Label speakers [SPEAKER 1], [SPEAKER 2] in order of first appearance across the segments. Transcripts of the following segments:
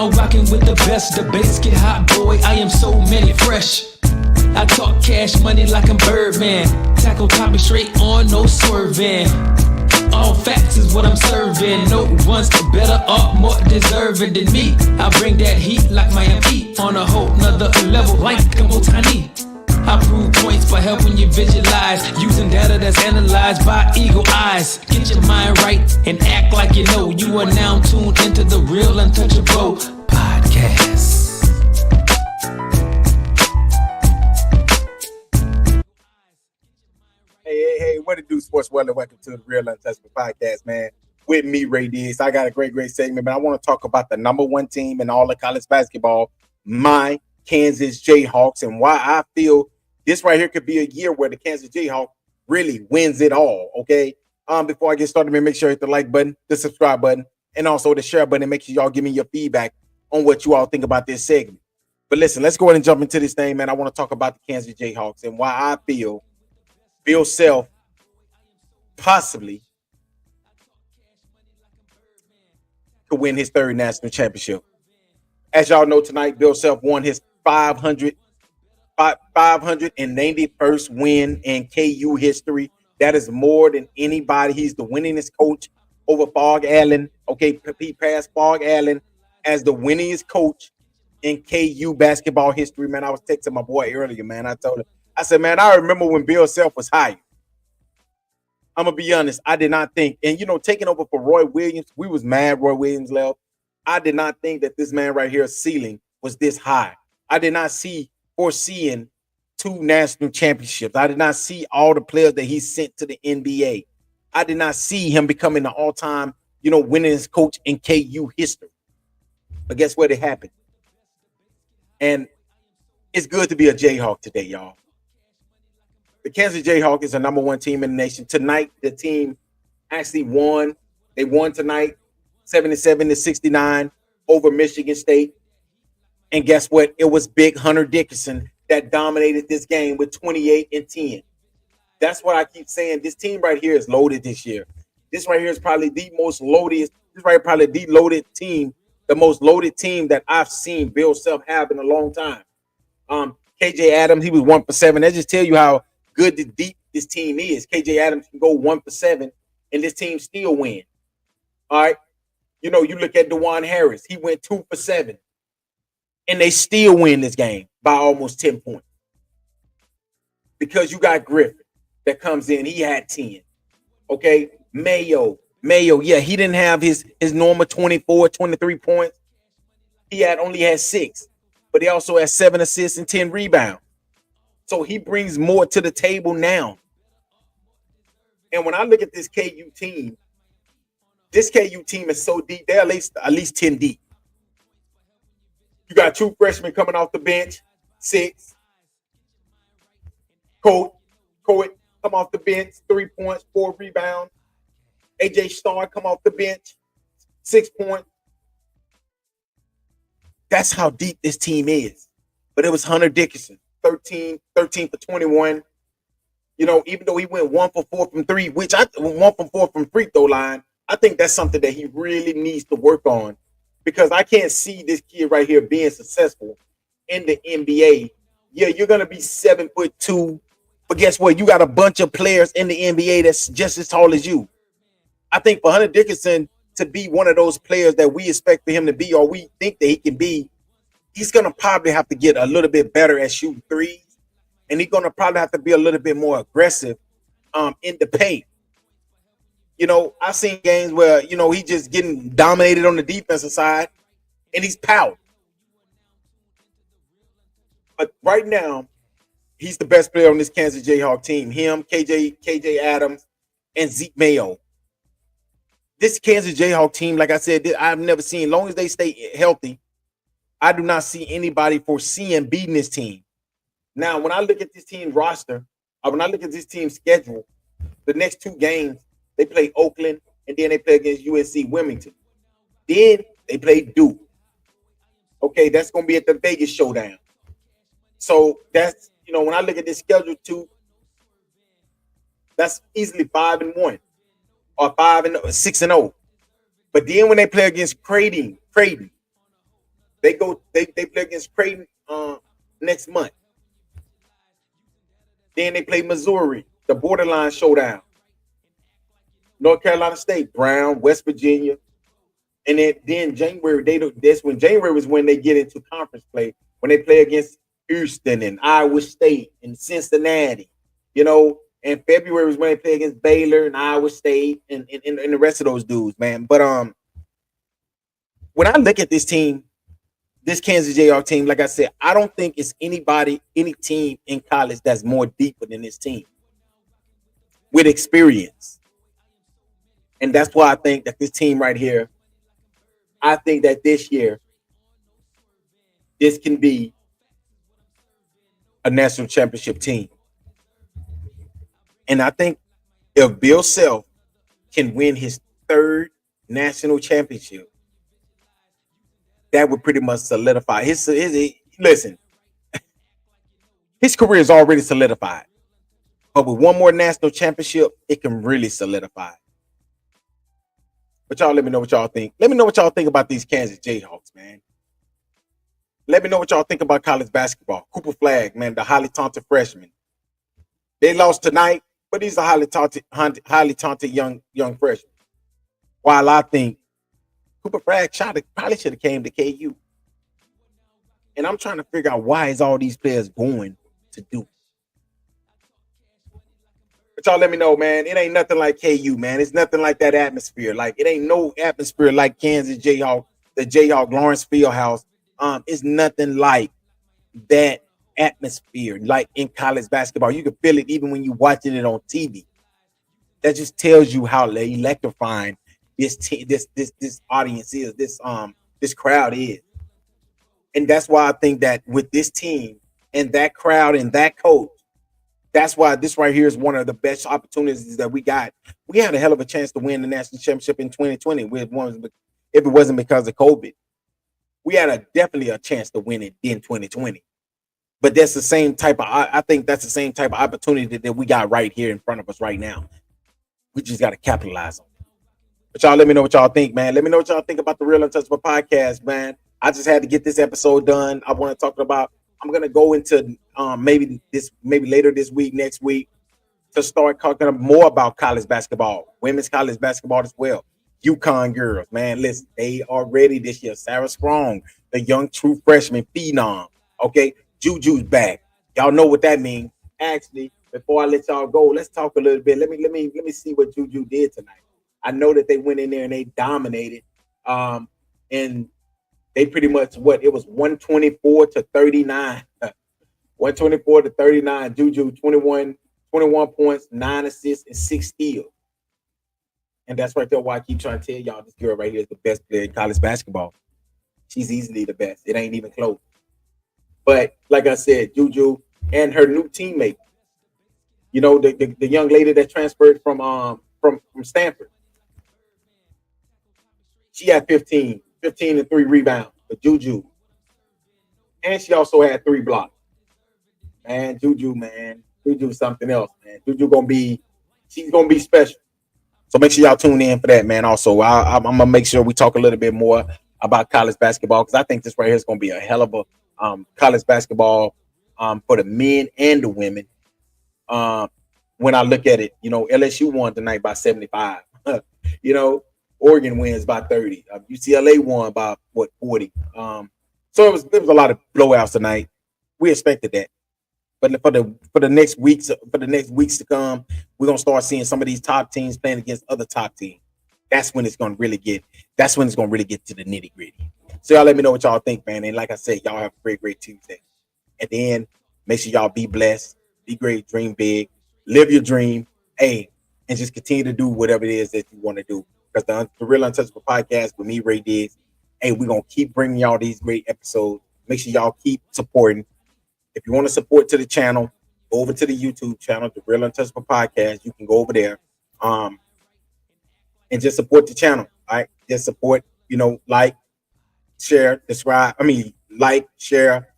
[SPEAKER 1] now rocking with the best. Debates get hot, boy, I am so many fresh. I talk cash money like I'm Birdman. Tackle topic straight on, no swerving. All facts is what I'm serving. No one's better or more deserving than me. I bring that heat like Miami on a whole nother level like I'm tiny. I prove points by helping you visualize, using data that's analyzed by eagle eyes. Get your mind right and act like you know. You are now tuned into the Real Untouchable podcast.
[SPEAKER 2] Hey, what it do, sports world? Welcome to the Real Untouchable podcast, man. With me, Ray Diggs. I got a great segment, but I want to talk about the number one team in all of college basketball, my Kansas Jayhawks, and why I feel this right here could be a year where the Kansas Jayhawks really wins it all, okay? Before I get started, man, make sure you hit the like button, the subscribe button, and also the share button, and make sure y'all give me your feedback on what you all think about this segment. But listen, let's go ahead and jump into this thing, man. I want to talk about the Kansas Jayhawks and why I feel Bill Self possibly could win his third national championship. As y'all know, tonight, Bill Self won his 591st win in KU history. That is more than anybody. He's the winningest coach over Fog Allen. Okay, he passed Fog Allen as the winningest coach in KU basketball history. Man, I was texting my boy earlier, man. I told him, I said, man, I remember when Bill Self was hired. I'm going to be honest. I did not think, and, taking over for Roy Williams, we was mad Roy Williams left. I did not think that this man right here's ceiling was this high. I did not see foreseeing 2 national championships. I did not see all the players that he sent to the NBA. I did not see him becoming the all-time, winningest coach in KU history. But guess what? It happened. And it's good to be a Jayhawk today, y'all. The Kansas Jayhawk is the number one team in the nation. Tonight, the team actually won. They won tonight, 77-69 over Michigan State. And guess what? It was Big Hunter Dickinson that dominated this game with 28 and 10. That's what I keep saying. This team right here is loaded this year. This right here is probably the most loaded. This right here probably the loaded team, the most loaded team that I've seen Bill Self have in a long time. KJ Adams, he was 1 for 7. That just tell you how good the deep this team is. KJ Adams can go 1 for 7, and this team still win. All right. You look at DeJuan Harris. He went 2 for 7. And they still win this game by almost 10 points. Because you got Griffin that comes in. He had 10. Okay. Mayo, yeah, he didn't have his normal 24, 23 points. He only had 6. But he also has 7 assists and 10 rebounds. So he brings more to the table now. And when I look at this KU team is so deep. They're at least 10 deep. You got 2 freshmen coming off the bench, 6. Coit come off the bench, 3 points, 4 rebounds. AJ Starr come off the bench, 6 points. That's how deep this team is. But it was Hunter Dickinson, 13 for 21. Even though he went 1 for 4 from 3, 1 for 4 from free throw line, I think that's something that he really needs to work on. Because I can't see this kid right here being successful in the NBA. Yeah, you're going to be 7'2", but guess what? You got a bunch of players in the NBA that's just as tall as you. I think for Hunter Dickinson to be one of those players that we expect for him to be, or we think that he can be, he's going to probably have to get a little bit better at shooting threes, and he's going to probably have to be a little bit more aggressive in the paint. I've seen games where, he's just getting dominated on the defensive side, and he's powered. But right now, he's the best player on this Kansas Jayhawk team. Him, KJ Adams, and Zeke Mayo. This Kansas Jayhawk team, like I said, I've never seen, as long as they stay healthy, I do not see anybody foreseeing beating this team. Now, when I look at this team's roster, when I look at this team's schedule, the next 2 games, they play Oakland, and then they play against UNC Wilmington. Then they play Duke. Okay, that's going to be at the Vegas showdown. So that's, when I look at this schedule too, that's easily 5-1 or 6-0. But then when they play against Creighton, They play against Creighton next month. Then they play Missouri, the borderline showdown. North Carolina State, Brown, West Virginia, and then January that's when January is when they get into conference play when they play against Houston and Iowa State and Cincinnati, and February is when they play against Baylor and Iowa State and the rest of those dudes, man. But when I look at this team, this Kansas Jayhawks team, like I said, I don't think it's any team in college that's more deeper than this team with experience. And that's why I think that this team right here, I think that this year, this can be a national championship team. And I think if Bill Self can win his third national championship, that would pretty much solidify his listen. His career is already solidified, but with one more national championship, it can really solidify. But y'all, let me know what y'all think. Let me know what y'all think about these Kansas Jayhawks, man. Let me know what y'all think about college basketball. Cooper Flagg, man, the highly talented freshman. They lost tonight, but he's a highly talented young freshman. While I think Cooper Flagg probably should have came to KU. And I'm trying to figure out why is all these players going to Duke. But y'all let me know, man. It ain't nothing like KU, man. It's nothing like that atmosphere. Like, it ain't no atmosphere like Kansas Jayhawk, the Jayhawk Lawrence Fieldhouse. It's nothing like that atmosphere, like in college basketball. You can feel it even when you're watching it on TV. That just tells you how electrifying this audience is, this crowd is. And that's why I think that with this team and that crowd and that coach, that's why this right here is one of the best opportunities that we got. We had a hell of a chance to win the national championship in 2020. If it wasn't because of COVID, we had definitely a chance to win it in 2020. But that's the same type of, I think that's the same type of opportunity that we got right here in front of us right now. We just got to capitalize on it. But y'all let me know what y'all think, man. Let me know what y'all think about the Real Untouchable podcast, man. I just had to get this episode done. I want to talk about, I'm going to go into maybe later this week, next week, to start talking more about college basketball, women's college basketball as well. UConn girls, man, listen, they are ready this year. Sarah Strong, the young true freshman phenom. Okay, Juju's back. Y'all know what that means. Actually, before I let y'all go, let's talk a little bit. Let me see what Juju did tonight. I know that they went in there and they dominated. And they pretty much it was 124 to 39. 124 to 39. Juju 21 points, 9 assists, and 6 steals. And that's right there why I keep trying to tell y'all this girl right here is the best player in college basketball. She's easily the best. It ain't even close. But like I said, Juju and her new teammate, the young lady that transferred from Stanford, she had 15 and 3 rebounds for Juju. And she also had 3 blocks. Man, Juju's something else, man. She's gonna be special. So make sure y'all tune in for that, man. Also, I'm gonna make sure we talk a little bit more about college basketball because I think this right here is gonna be a hell of a college basketball for the men and the women. When I look at it, LSU won tonight by 75. Oregon wins by 30. UCLA won by 40. So there was a lot of blowouts tonight. We expected that. But for the next weeks to come, we're gonna start seeing some of these top teams playing against other top teams. That's when it's gonna really get to the nitty-gritty. So y'all let me know what y'all think, man. And like I said, y'all have a great Tuesday. At the end, make sure y'all be blessed, be great, dream big, live your dream, and just continue to do whatever it is that you want to do. Because the Real Untouchable podcast with me, Ray Diggs, we're gonna keep bringing y'all these great episodes. Make sure y'all keep supporting. If you want to support to the channel, go over to the YouTube channel, the Real Untouchable Podcast. You can go over there and just support the channel. All right. Just support, like, share, subscribe. Like, share,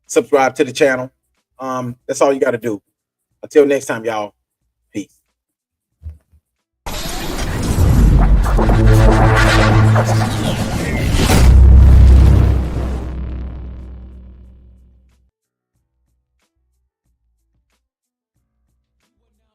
[SPEAKER 2] subscribe to the channel. That's all you got to do. Until next time, y'all.